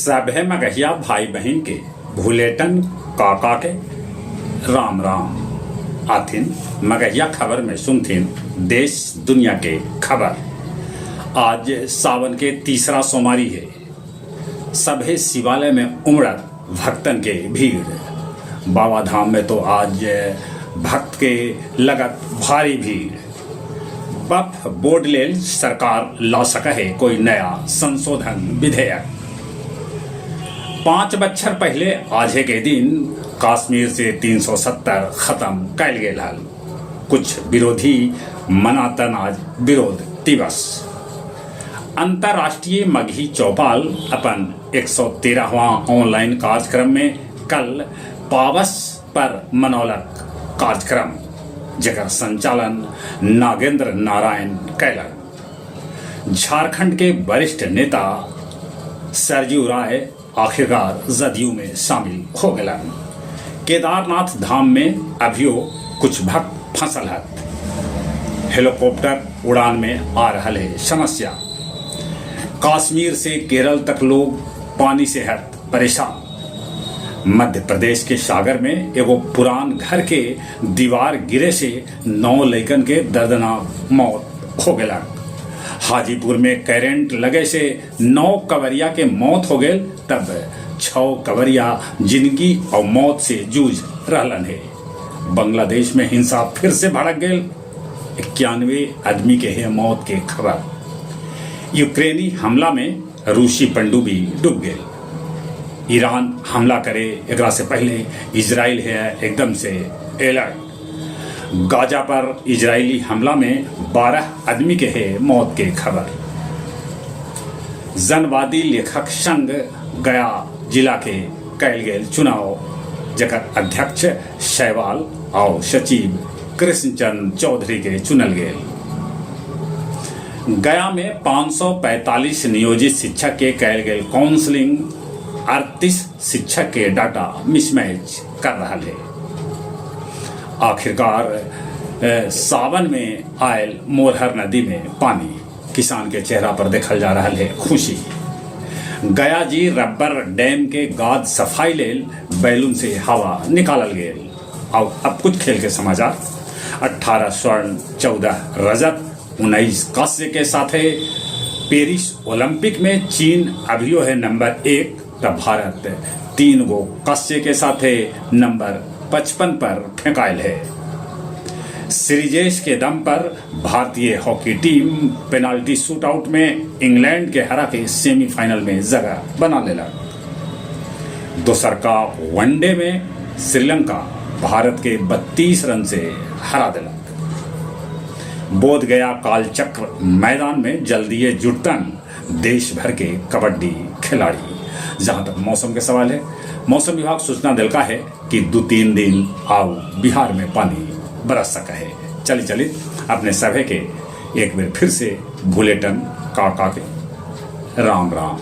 सभे मगहिया भाई बहन के भूलेटन काका के राम राम आथिन मगहिया खबर में सुनथिन देश दुनिया के खबर। आज सावन के तीसरा सोमवारी है। सभे शिवालय में उमड़त भक्तन के भीड़। बाबा धाम में तो आज भक्त के लगत भारी भीड़। वक्फ बोर्ड लेल सरकार ला सका है कोई नया संशोधन विधेयक। 5 बछर पहले आज के दिन कश्मीर से 370 खत्म कैल गेल हल। कुछ विरोधी मनातन आज विरोध दिवस। अंतर्राष्ट्रीय मगही चौपाल अपन 113वां ऑनलाइन कार्यक्रम में कल पावस पर मनौलक कार्यक्रम जकर संचालन नागेंद्र नारायण कैलन। झारखंड के वरिष्ठ नेता सरजू राय आखिरकार जदयू में शामिल हो गलन। केदारनाथ धाम में अभियो कुछ भक्त फंसल हत। हेलीकॉप्टर उड़ान में आ रहा है समस्या। कश्मीर से केरल तक लोग पानी से हत परेशान। मध्य प्रदेश के सागर में एगो पुरान घर के दीवार गिरे से 9 लड़कन के दर्दनाक मौत हो गया। हाजीपुर में करंट लगे से 9 कवरिया के मौत हो गए, तब 6 कवरिया जिंदगी और मौत से जूझ रहलन है। बांग्लादेश में हिंसा फिर से भड़क गई। 91 आदमी के है मौत के खबर। यूक्रेनी हमला में रूसी पनडुब्बी डूब गए। ईरान हमला करे एकरा से पहले इजराइल है एकदम से अलर्ट। गाजा पर इजरायली हमला में 12 आदमी के है मौत के खबर। जनवादी लेखक संघ गया जिला के कैल गेल चुनाव जकर अध्यक्ष शैवाल और सचिव कृष्णचंद चौधरी के चुनल गए। गया में 545 नियोजित शिक्षक के कैल गेल काउंसलिंग 38 शिक्षक के डाटा मिसमैच कर रहा है। आखिरकार सावन में आयल मोरहर नदी में पानी। किसान के चेहरा पर देखल जा रहा है खुशी। गया जी रब्बर डैम के गाद सफाई लेल बैलून से हवा निकालल गए। और अब कुछ खेल के समाचार। 18 स्वर्ण 14 रजत 19 कांस्य के साथ पेरिस ओलंपिक में चीन अभियो है नंबर 1, तब भारत 3 गो कांस्य के साथ नंबर 55 पर फेंकायल है। सीरीजेस के दम पर भारतीय हॉकी टीम पेनाल्टी शूटआउट में इंग्लैंड के हरा के सेमीफाइनल में जगह बना लेला। दोसर का वनडे में श्रीलंका भारत के 32 रन से हरा दिला। बोध गया काल चक्र मैदान में जल्दी जुटतन देश भर के कबड्डी खिलाड़ी। जहां तक मौसम के सवाल है, मौसम विभाग सूचना दिलका है कि 2-3 दिन आओ बिहार में पानी बरस सका है। चली अपने सभे के एक बार फिर से बुलेटिन काका के राम राम।